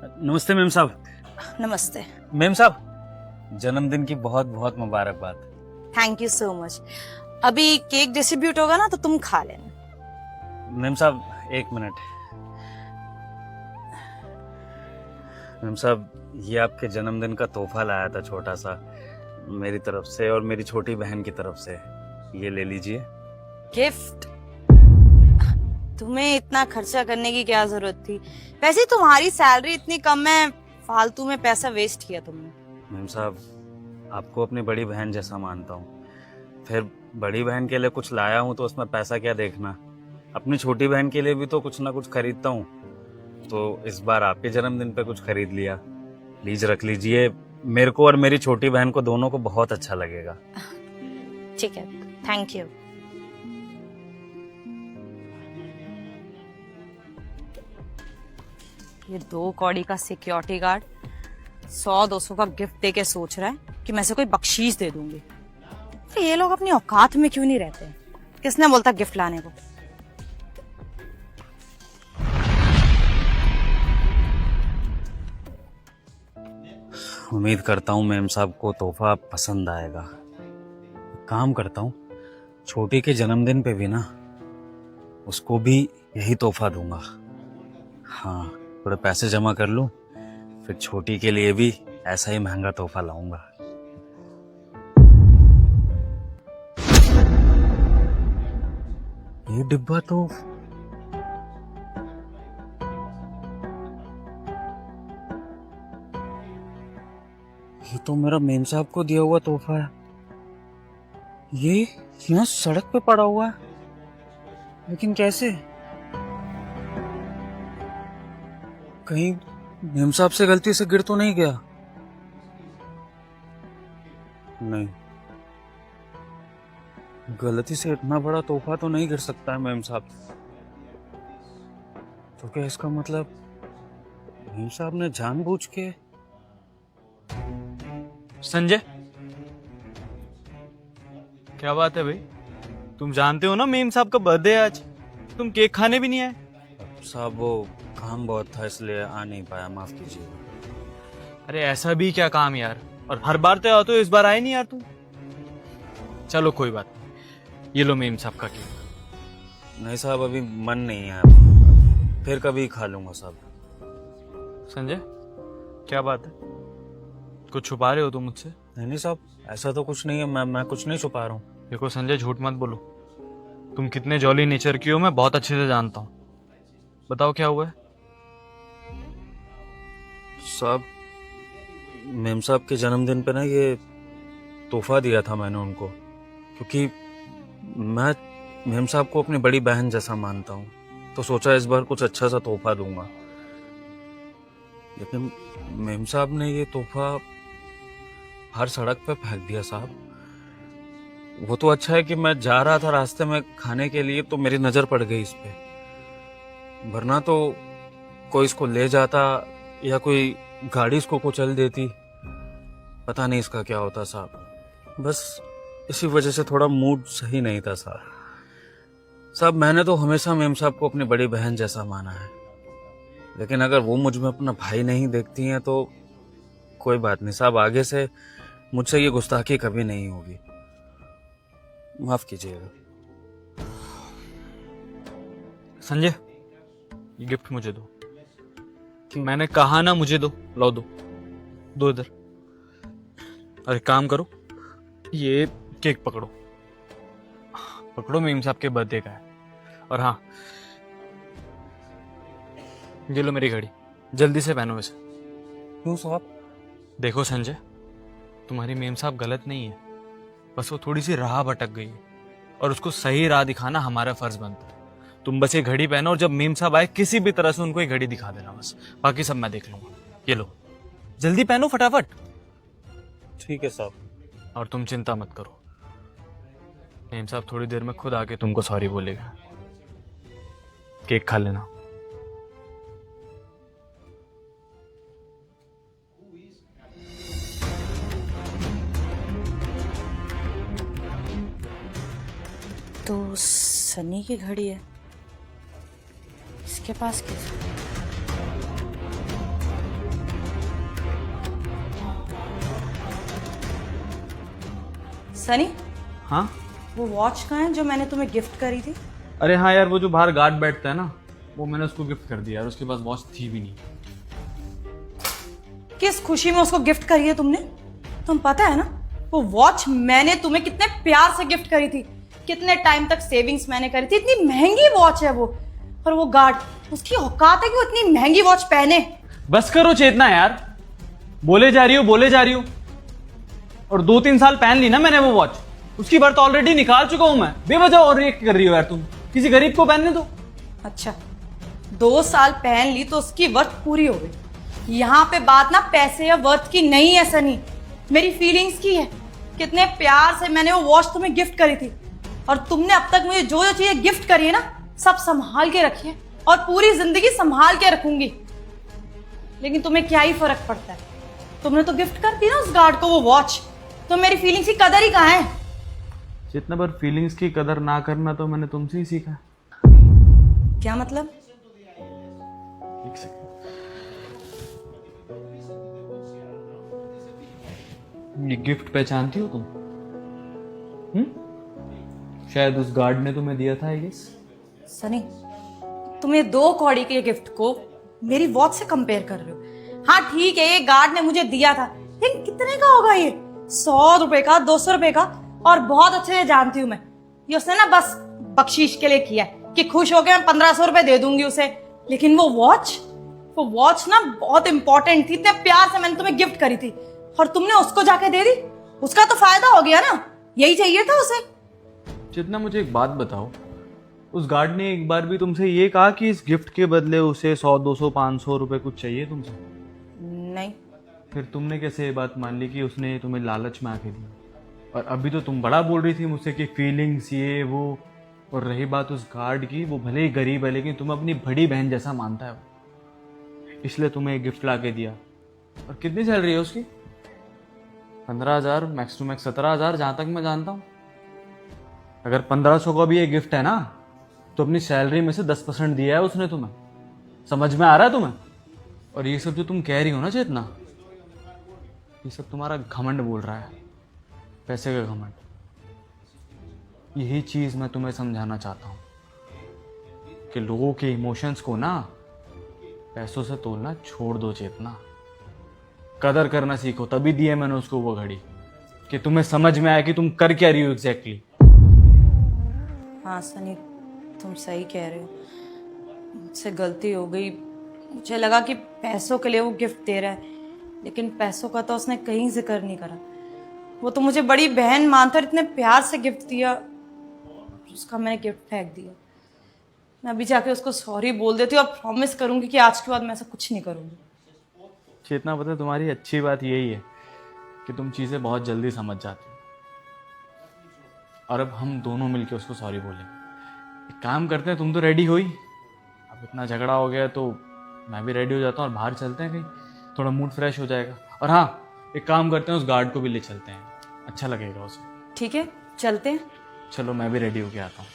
नमस्ते मेम साहब। नमस्ते। मेम साहब, जन्मदिन की बहुत बहुत मुबारकबाद। Thank you so much. अभी केक डिस्ट्रीब्यूट होगा ना, तो तुम खा लेना। मेम साहब, एक मिनट। मेम साहब, ये आपके जन्मदिन का तोहफा लाया था, छोटा सा, मेरी तरफ से और मेरी छोटी बहन की तरफ से। ये ले लीजिए। गिफ्ट? तुम्हें इतना खर्चा करने की क्या जरूरत थी? वैसे तुम्हारी सैलरी इतनी कम है, फालतू में पैसा वेस्ट किया तुमने। मेम साहब, आपको अपनी बड़ी बहन जैसा मानता हूँ, फिर बड़ी बहन के लिए कुछ लाया हूँ तो उसमें पैसा क्या देखना। अपनी छोटी बहन के लिए भी तो कुछ ना कुछ खरीदता हूँ, तो इस बार आपके जन्मदिन पे कुछ खरीद लिया। प्लीज रख लीजिए, मेरे को और मेरी छोटी बहन को दोनों को बहुत अच्छा लगेगा। ठीक है, थैंक यू। ये 2 कौड़ी का सिक्योरिटी गार्ड 100-200 का गिफ्ट देके सोच रहा है कि मैं इसे कोई बख्शीश दे दूंगी। तो ये लोग अपनी औकात में क्यों नहीं रहते? किसने बोलता गिफ्ट लाने को? उम्मीद करता हूँ मेम साहब को तोहफा पसंद आएगा। काम करता हूँ, छोटी के जन्मदिन पे भी ना उसको भी यही तोहफा दूंगा। हाँ, थोड़े पैसे जमा कर लूं, फिर छोटी के लिए भी ऐसा ही महंगा तोहफा लाऊंगा। ये डिब्बा तो मेरा मेम साहब को दिया हुआ तोहफा है। ये यहाँ सड़क पे पड़ा हुआ है, लेकिन कैसे? कहीं मेम साहब से गलती से गिर तो नहीं गया? नहीं, गलती से इतना बड़ा तोहफा तो नहीं गिर सकता है मेम साहब। तो क्या इसका मतलब मेम साहब ने जानबूझ के? संजय, क्या बात है भाई? तुम जानते हो ना मेम साहब का बर्थडे है आज, तुम केक खाने भी नहीं आए? साहब वो काम बहुत था इसलिए आ नहीं पाया, माफ कीजिएगा। अरे ऐसा भी क्या काम यार, और हर बार तो आते हो, इस बार आए नहीं यार तुम। चलो कोई बात नहीं, ये लो मेम साहब का केक। नहीं साहब, अभी मन नहीं है, फिर कभी खा लूंगा साहब। संजय, क्या बात है? कुछ छुपा रहे हो तुम मुझसे? नहीं साहब, ऐसा तो कुछ नहीं है, मैं कुछ नहीं छुपा रहा हूँ। देखो संजय, झूठ मत बोलो, तुम कितने जॉली नेचर की हो मैं बहुत अच्छे से जानता हूँ। बताओ क्या हुआ है? साहब, मेम साहब के जन्मदिन पे ना ये तोहफा दिया था मैंने उनको, क्योंकि मैं मेम साहब को अपनी बड़ी बहन जैसा मानता हूँ, तो सोचा इस बार कुछ अच्छा सा तोहफा दूंगा। लेकिन मेम साहब ने ये तोहफा हर सड़क पे फेंक दिया साहब। वो तो अच्छा है कि मैं जा रहा था रास्ते में खाने के लिए, तो मेरी नजर पड़ गई इस पे, वरना तो कोई इसको ले जाता या कोई गाड़ी इसको कुचल देती, पता नहीं इसका क्या होता साहब। बस इसी वजह से थोड़ा मूड सही नहीं था साहब। मैंने तो हमेशा मेम साहब को अपनी बड़ी बहन जैसा माना है, लेकिन अगर वो मुझ में अपना भाई नहीं देखती हैं तो कोई बात नहीं साहब, आगे से मुझसे ये गुस्ताखी कभी नहीं होगी, माफ कीजिएगा। संजय, ये गिफ्ट मुझे दो। मैंने कहा ना मुझे दो, लो दो, दो इधर। और एक काम करो, ये केक पकड़ो, पकड़ो, मेम साहब के बर्थडे का है। और हाँ, ये लो मेरी घड़ी, जल्दी से पहनो इसे। क्यों साहब? देखो संजय, तुम्हारी मेम साहब गलत नहीं है, बस वो थोड़ी सी राह भटक गई है, और उसको सही राह दिखाना हमारा फर्ज बनता है। तुम बस ये घड़ी पहनो, और जब मेम साहब आए किसी भी तरह से उनको ये घड़ी दिखा देना, बस बाकी सब मैं देख लूंगा। ये लो, जल्दी पहनो फटाफट। ठीक है साहब। और तुम चिंता मत करो, मेम साहब थोड़ी देर में खुद आके तुमको सॉरी बोलेगा। केक खा लेना। तो सनी की घड़ी है, इसके पास कैसे? सनी, हाँ? वो वॉच कहाँ है जो मैंने तुम्हें गिफ्ट करी थी? अरे हाँ यार, वो जो बाहर गार्ड बैठता है ना, वो मैंने उसको गिफ्ट कर दिया यार। उसके पास वॉच थी भी नहीं। किस खुशी में उसको गिफ्ट करी है तुमने? तुम पता है ना, वो वॉच मैंने तुम्हें कितने प्यार से गिफ्ट करी थी, कितने टाइम तक सेविंग्स मैंने करी थी। इतनी महंगी वॉच है वो, और वो गार्ड, उसकी औकात है कि वो इतनी महंगी वॉच पहने। बस करो चेतना यार, बोले जा रही हो। और 2-3 साल पहन ली ना मैंने वो वॉच, उसकी वर्थ ऑलरेडी निकाल चुका हूं मैं। बेवजह और रिएक्ट कर रही हो यार तुम। किसी गरीब को पहनने दो। अच्छा, 2 साल पहन ली तो उसकी वर्थ पूरी हो गई। यहाँ पे बात ना पैसे या वर्थ की नहीं है सनी, मेरी फीलिंग्स की है। कितने प्यार से मैंने वो वॉच तुम्हें गिफ्ट करी थी, और तुमने अब तक मुझे जो जो चीजें गिफ्ट करी है ना, सब संभाल के रखी है, और पूरी जिंदगी संभाल के रखूंगी। लेकिन तुम्हें क्या ही फर्क पड़ता है? तुमने तो गिफ्ट कर दी ना उस गार्ड को वो वॉच, तो मेरी फीलिंग्स की कदर ही कहाँ है? जितना बार फीलिंग्स की कदर ना करना तो मैंने तुमसे ही सीखा। क्या मतलब? एक सेकंड। ये गिफ्ट पहचानती हो तुम? शायद उस गार्ड ने तुम्हें दिया था आई गेस। सनी, तुम ये 2 कौड़ी के गिफ्ट को मेरी वॉच से कंपेयर कर रहे हो। हाँ ठीक है, ये गार्ड ने मुझे दिया था, लेकिन कितने का होगा ये? 100 रुपए का, 200 रुपए का? और बहुत अच्छे से जानती हूँ मैं, ये उसने ना बस बख्शीश के लिए किया है कि खुश हो गया, मैं 1500 रुपए दे दूंगी उसे। लेकिन वो वॉच ना बहुत इंपॉर्टेंट थी, इतने प्यार से मैंने तुम्हें गिफ्ट करी थी, और तुमने उसको जाके दे दी। उसका तो फायदा हो गया ना, यही चाहिए था उसे। जितना मुझे एक बात बताओ, उस गार्ड ने एक बार भी तुमसे ये कहा कि इस गिफ्ट के बदले उसे 100, 200, 500 रुपए कुछ चाहिए तुमसे? नहीं। फिर तुमने कैसे ये बात मान ली कि उसने तुम्हें लालच में आके दिया? और अभी तो तुम बड़ा बोल रही थी मुझसे कि फीलिंग्स ये वो। और रही बात उस गार्ड की, वो भले ही गरीब है लेकिन तुम्हें अपनी बड़ी बहन जैसा मानता है वो, इसलिए तुम्हें गिफ्ट ला के दिया। और कितनी सैलरी है उसकी? 15,000, मैक्स टू मैक्स 17,000 जहाँ तक मैं जानता हूँ। अगर 1500 का भी ये गिफ्ट है ना, तो अपनी सैलरी में से 10% दिया है उसने तुम्हें। समझ में आ रहा है तुम्हें? और ये सब जो तुम कह रही हो ना चेतना, ये सब तुम्हारा घमंड बोल रहा है, पैसे का घमंड। यही चीज मैं तुम्हें समझाना चाहता हूँ कि लोगों के इमोशंस को ना पैसों से तोलना छोड़ दो चेतना। कदर करना सीखो। तभी दी है मैंने उसको वो घड़ी कि तुम्हें समझ में आया कि तुम कर क्या रही हो एग्जैक्टली। हाँ सनी, तुम सही कह रहे हो, मुझसे गलती हो गई। मुझे लगा कि पैसों के लिए वो गिफ्ट दे रहा है, लेकिन पैसों का तो उसने कहीं जिक्र नहीं करा। वो तो मुझे बड़ी बहन मानता, इतने प्यार से गिफ्ट दिया, उसका मैंने गिफ्ट फेंक दिया। मैं अभी जाके उसको सॉरी बोल देती हूँ और प्रॉमिस करूंगी कि आज के बाद मैं ऐसा कुछ नहीं करूंगी। चेतना, पता है तुम्हारी अच्छी बात यही है कि तुम चीज़ें बहुत जल्दी समझ जाती हो। और अब हम दोनों मिलके उसको सॉरी बोलेंगे। एक काम करते हैं, तुम तो रेडी हो ही, अब इतना झगड़ा हो गया तो मैं भी रेडी हो जाता हूँ और बाहर चलते हैं कहीं, थोड़ा मूड फ्रेश हो जाएगा। और हाँ, एक काम करते हैं, उस गार्ड को भी ले चलते हैं, अच्छा लगेगा उसे। ठीक है, चलते हैं। चलो मैं भी रेडी होके आता हूँ।